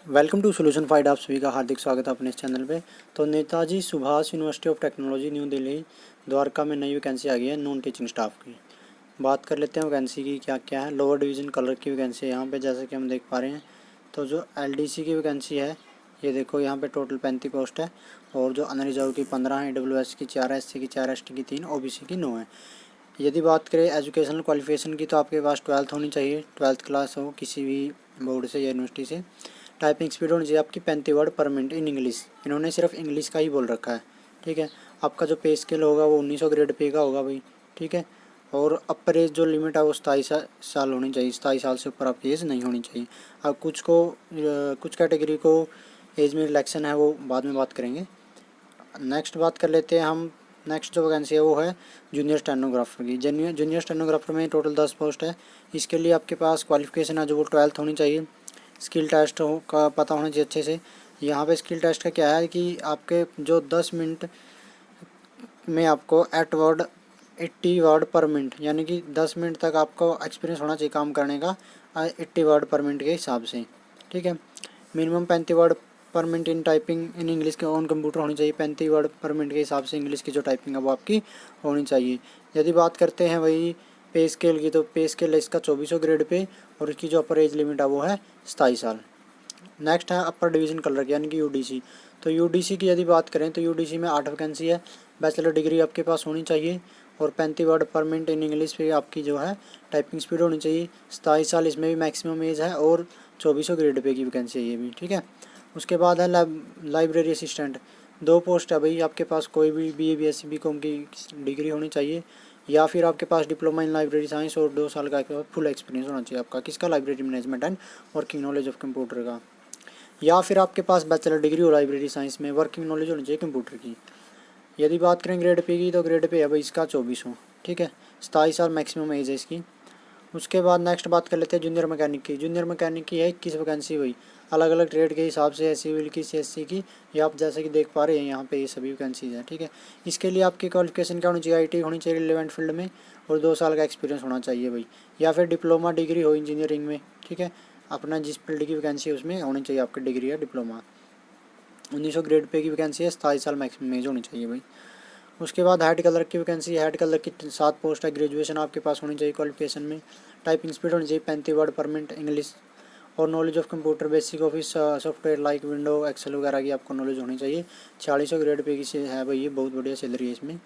Welcome to solution FIDE. आप सभी का हार्दिक स्वागत है अपने इस चैनल पे। तो Netaji Subhash university of technology new Delhi Dwarka में नई वैकेंसी आ गई है नॉन टीचिंग स्टाफ की। बात कर लेते हैं वैकेंसी की क्या क्या है। लोअर डिवीज़न कलर की वैकेंसी है यहाँ पे, जैसे कि हम देख पा रहे हैं। तो जो एलडीसी की वैकेंसी है ये देखो, यहाँ पे टोटल 35 पोस्ट है और जो अनरिजर्व की 15 है, ईडब्ल्यूएस की 4 है, एससी की 4, एसटी की 3, ओबीसी की 9 है। यदि बात करें एजुकेशनल क्वालिफिकेशन की तो आपके पास 12th होनी चाहिए, 12th क्लास हो किसी भी बोर्ड से या यूनिवर्सिटी से। टाइपिंग स्पीड होनी चाहिए आपकी 35 word per minute in English. इन्होंने सिर्फ इंग्लिश का ही बोल रखा है, ठीक है। आपका जो पे स्केल होगा वो 1900 ग्रेड पे का होगा भाई, ठीक है। और अपर एज जो लिमिट है वो 27 साल होनी चाहिए। 27 साल से ऊपर आपकी एज नहीं होनी चाहिए। अब कुछ कैटेगरी को एज में रिलैक्सन है, वो बाद में बात करेंगे। नेक्स्ट बात कर लेते हैं हम। नेक्स्ट जो वैकेंसी है वो है जूनियर स्टेनोग्राफर की। जूनियर स्टेनोग्राफर में टोटल 10 पोस्ट है। इसके लिए आपके पास क्वालिफिकेशन है जो वो 12th होनी चाहिए। स्किल टेस्ट हो का पता होना चाहिए अच्छे से। यहाँ पे स्किल टेस्ट का क्या है कि आपके जो 10 मिनट में आपको 80 वर्ड पर मिनट, यानी कि 10 मिनट तक आपको एक्सपीरियंस होना चाहिए काम करने का 80 वर्ड पर मिनट के हिसाब से, ठीक है। Minimum 35 word per minute in typing in English के ऑन कंप्यूटर होनी चाहिए। 35 वर्ड पर मिनट के हिसाब से इंग्लिश की जो टाइपिंग है वो आपकी होनी चाहिए। यदि बात करते हैं वही पे स्केल की, तो पे स्केल है इसका 2400 ग्रेड पे और इसकी जो अपर एज लिमिट है वो है 27 साल। नेक्स्ट है अपर डिवीज़न कलर की, यानी कि यूडीसी। तो यूडीसी की यदि बात करें तो यूडीसी में 8 वैकेंसी है। बैचलर डिग्री आपके पास होनी चाहिए और 35 word per minute in English पे आपकी जो है टाइपिंग स्पीड होनी चाहिए। 27 साल इसमें भी मैक्सिमम एज है और 2400 ग्रेड पे की वैकेंसी है ये भी, ठीक है। उसके बाद है लाइब्रेरी असिस्टेंट। 2 पोस्ट है भाई आपके पास। कोई भी BA BSc BCom की डिग्री होनी चाहिए या फिर आपके पास डिप्लोमा इन लाइब्रेरी साइंस और 2 साल का फुल एक्सपीरियंस होना चाहिए आपका किसका, library management and working knowledge of computer का। या फिर आपके पास बैचलर डिग्री हो लाइब्रेरी साइंस में, वर्किंग नॉलेज होनी चाहिए कंप्यूटर की। यदि बात करें ग्रेड पे की तो ग्रेड पे है भाई इसका 2400, ठीक है। 27 साल मैक्सिमम एज है इसकी। उसके बाद नेक्स्ट बात कर लेते हैं जूनियर मैकेनिक की। जूनियर मैकेनिक की है 21 वैकेंसी हुई, अलग अलग ट्रेड के हिसाब से है, सिविल की, CSC की। ये आप जैसे कि देख पा रहे हैं यहाँ पे ये सभी वैकेंसीज हैं, ठीक है। इसके लिए आपकी क्वालिफिकेशन क्या होनी चाहिए, IT होनी चाहिए रिलेवेंट फील्ड में और 2 साल का एक्सपीरियंस होना चाहिए भाई, या फिर डिप्लोमा डिग्री हो इंजीनियरिंग में, ठीक है। अपना जिस फील्ड की वैकेंसी है उसमें होनी चाहिए आपकी डिग्री या डिप्लोमा। 1900 ग्रेड पे की वैकेंसी है, 27 साल मैक्सिमम एज होनी चाहिए भाई। उसके बाद हेड कलर की वैकेंसी है। हेड कलर की 7 पोस्ट है। ग्रेजुएशन आपके पास होनी चाहिए क्वालिफिकेशन में। टाइपिंग स्पीड होनी चाहिए 35 वर्ड पर मिनट इंग्लिश और knowledge of computer basic office software like window Excel वगैरह की आपको नॉलेज होनी चाहिए। 4600 ग्रेड पे की से है भाई, ये बहुत बढ़िया सैलरी है इसमें।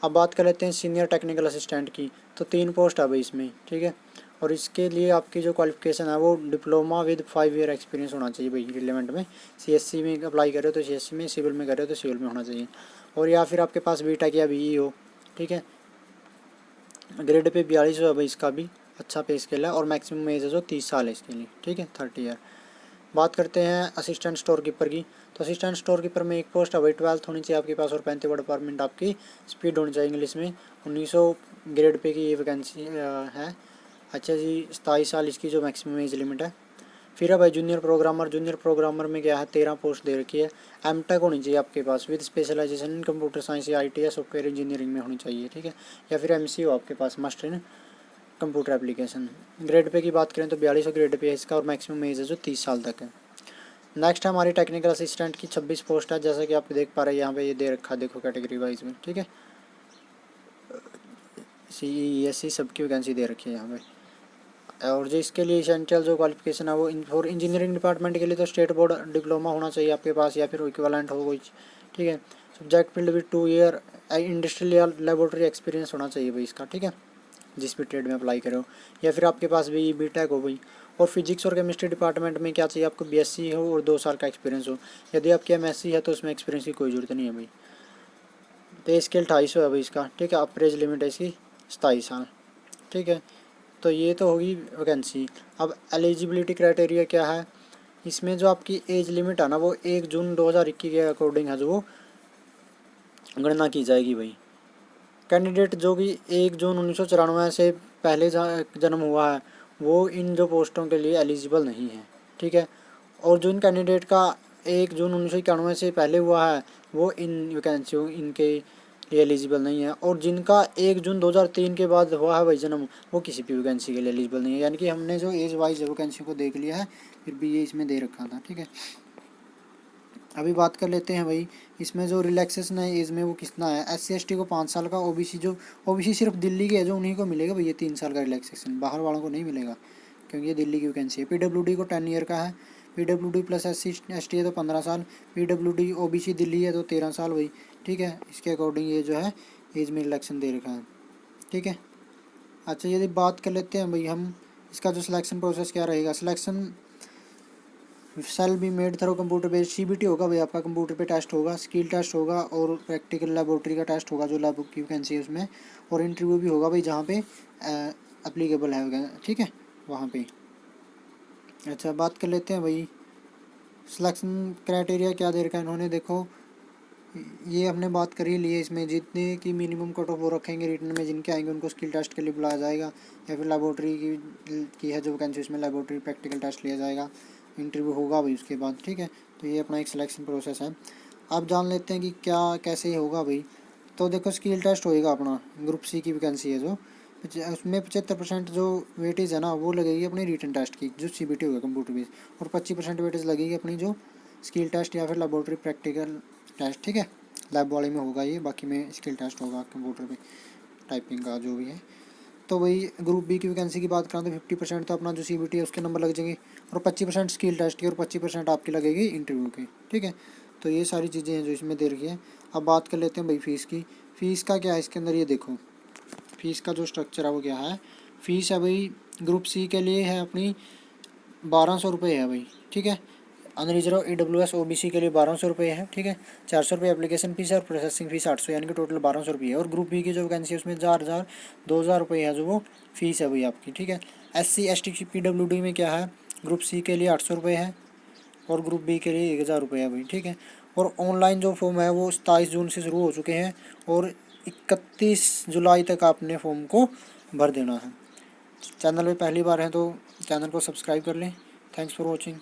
अब बात कर लेते हैं सीनियर टेक्निकल असिस्टेंट की। तो 3 पोस्ट है भाई इसमें, ठीक है। और इसके लिए आपकी जो क्वालिफिकेशन है वो डिप्लोमा विद 5 ईयर एक्सपीरियंस होना चाहिए भाई रिलेवेंट में। CSC में अप्लाई कर रहे हो तो CSC में, सिविल में कर रहे हो तो सिविल में होना चाहिए। और या फिर आपके पास BTech या BE हो, ठीक है। ग्रेड पे 4200 है भाई इसका भी, अच्छा पे स्केल है और मैक्सिमम एज है जो 30 साल है इसके लिए, ठीक है, 30 ईयर। बात करते हैं असिस्टेंट स्टोर कीपर की। तो असिस्टेंट स्टोर कीपर में 1 पोस्ट है भाई। 12th होनी चाहिए आपके पास और 35 वर्ड पर मिनट आपकी स्पीड होनी चाहिए इंग्लिश में। 1900 ग्रेड पे की ये वैकेंसी है। अच्छा जी, 27 साल इसकी जो मैक्सिमम एज लिमिट है। फिर है भाई जूनियर प्रोग्रामर। जूनियर प्रोग्रामर में क्या है, 13 पोस्ट दे रखी है। M.Tech होनी चाहिए आपके पास with specialization in computer science या IT या सॉफ्टवेयर इंजीनियरिंग में होनी चाहिए, ठीक है। या फिर MC हो आपके पास, master in computer application. Grade pay की बात करें तो 4200 ग्रेड पे है इसका और मैक्सिमम एज है जो 30 साल तक है। नेक्स्ट है हमारी टेक्निकल असिस्टेंट की 26 पोस्ट है, जैसा कि आप देख पा रहे हैं यहाँ पे ये दे रखा है, देखो कैटेगरी वाइज में, ठीक है। CE SC सबकी वैकेंसी दे रखी है यहाँ पे। और जो इसके लिए एसेंशियल जो क्वालिफिकेशन है वो फॉर इंजीनियरिंग डिपार्टमेंट के लिए तो स्टेट बोर्ड डिप्लोमा होना चाहिए आपके पास या फिर इक्विवेलेंट हो कोई, ठीक है। Subject field with 2 year industrial या लेबोरेटरी एक्सपीरियंस होना चाहिए भाई इसका, ठीक है, जिस भी ट्रेड में अप्लाई करो। या फिर आपके पास भी BTech हो भाई। और फिजिक्स और केमिस्ट्री डिपार्टमेंट में क्या चाहिए आपको, BSc हो और 2 साल का एक्सपीरियंस हो। यदि आपकी MSc है तो उसमें एक्सपीरियंस की कोई ज़रूरत नहीं है भाई। पे स्केल 250 है भाई इसका, ठीक है। अप्रेज लिमिट है इसकी 27 साल, ठीक है। तो ये तो होगी वैकेंसी। अब एलिजिबिलिटी क्राइटेरिया क्या है, इसमें जो आपकी एज लिमिट है ना वो 1 जून 2021 के अकॉर्डिंग है जो वो गणना की जाएगी भाई। कैंडिडेट जो कि 1 जून 1994 से पहले जन्म हुआ है वो इन जो पोस्टों के लिए एलिजिबल नहीं है, ठीक है। और जो इन कैंडिडेट का 1 जून 1991 से पहले हुआ है वो इन वैकेंसियों इनके लिए एलिजिबल नहीं है। और जिनका 1 जून 2003 के बाद हुआ है भाई जन्म, वो किसी भी वैकेंसी के लिए एलिजिबल नहीं है। यानी कि हमने जो एज वाइज वैकेंसी को देख लिया है फिर भी ये इसमें दे रखा था, ठीक है। अभी बात कर लेते हैं भाई इसमें जो रिलैक्सेशन है एज में वो कितना है। SC ST को 5 साल का, OBC सिर्फ दिल्ली की है जो उन्हीं को मिलेगा भाई ये 3 साल का रिलैक्सेशन, बाहर वालों को नहीं मिलेगा क्योंकि ये दिल्ली की वैकेंसी है। PWD को 10 ईयर का है, PWD प्लस SC ST है तो 15 साल, PWD OBC दिल्ली है तो 13 साल भाई, ठीक है। इसके अकॉर्डिंग ये जो है एज में रिलैक्सेशन दे रखा है, ठीक है। अच्छा यदि बात कर लेते हैं भाई हम इसका जो सिलेक्शन प्रोसेस क्या रहेगा। Selection shall be made through computer based CBT होगा भाई, आपका कंप्यूटर पे टेस्ट होगा, स्किल टेस्ट होगा और प्रैक्टिकल लेबोरेटरी का टेस्ट होगा जो लैब की वैकेंसी है उसमें, और इंटरव्यू भी होगा भाई जहाँ पे एप्लीकेबल है, ठीक है, वहाँ पे। अच्छा बात कर लेते हैं भाई सिलेक्शन क्राइटेरिया क्या दे रखा है इन्होंने। देखो ये हमने बात कर ही ली है, इसमें जितने की मिनिमम कट ऑफ वो रखेंगे रिटर्न में, जिनके आएंगे उनको स्किल टेस्ट के लिए बुलाया जाएगा, या फिर लेबोरेटरी की है जो वैकेंसी उसमें लेबोरेटरी प्रैक्टिकल टेस्ट लिया जाएगा, इंटरव्यू होगा भाई उसके बाद, ठीक है। तो ये अपना एक सिलेक्शन प्रोसेस है। अब जान लेते हैं कि क्या कैसे होगा भाई। तो देखो स्किल टेस्ट होएगा अपना, ग्रुप C की वैकेंसी है जो, उसमें 75% जो वेटेज है ना वो लगेगी अपनी रिटन टेस्ट की जो CBT होगा कंप्यूटर बेस्ड, और 25% वेटेज लगेगी अपनी जो स्किल टेस्ट या फिर लेबोरेटरी प्रैक्टिकल टेस्ट, ठीक है। लैब वाले में होगा ये, बाकी में स्किल टेस्ट होगा कंप्यूटर पे टाइपिंग का जो भी है। तो वही ग्रुप B की वैकेंसी की बात करें तो 50% तो अपना जो CBT है उसके नंबर लग जाएंगे, और 25% स्किल टेस्ट की और 25% आपकी लगेगी इंटरव्यू की, ठीक है। तो ये सारी चीज़ें हैं जो इसमें दे रखी है। अब बात कर लेते हैं भाई फ़ीस की। फ़ीस का क्या है इसके अंदर, ये देखो फ़ीस का जो स्ट्रक्चर है वो क्या है। फ़ीस है भाई ग्रुप C के लिए है अपनी 1200 रुपये है भाई, ठीक है। अनरिजर्व EWS OBC के लिए 1200 रुपये है, ठीक है। 400 रुपये एप्लीकेशन फीस है और प्रोसेसिंग फीस 800, यानी कि टोटल 1200 रुपये है। और ग्रुप B की जो वैकेंसी है उसमें 4000 2000 रुपये है जो वो फीस है भाई आपकी, ठीक है। SC ST PWD में क्या है, ग्रुप C के लिए 800 रुपये है और ग्रुप B के लिए 1000 रुपये है भाई, ठीक है। और ऑनलाइन जो फॉर्म है वो 27 जून से शुरू हो चुके हैं और 31 जुलाई तक आपने फॉर्म को भर देना है। चैनल पे पहली बार है तो चैनल को सब्सक्राइब कर लें। Thanks for watching.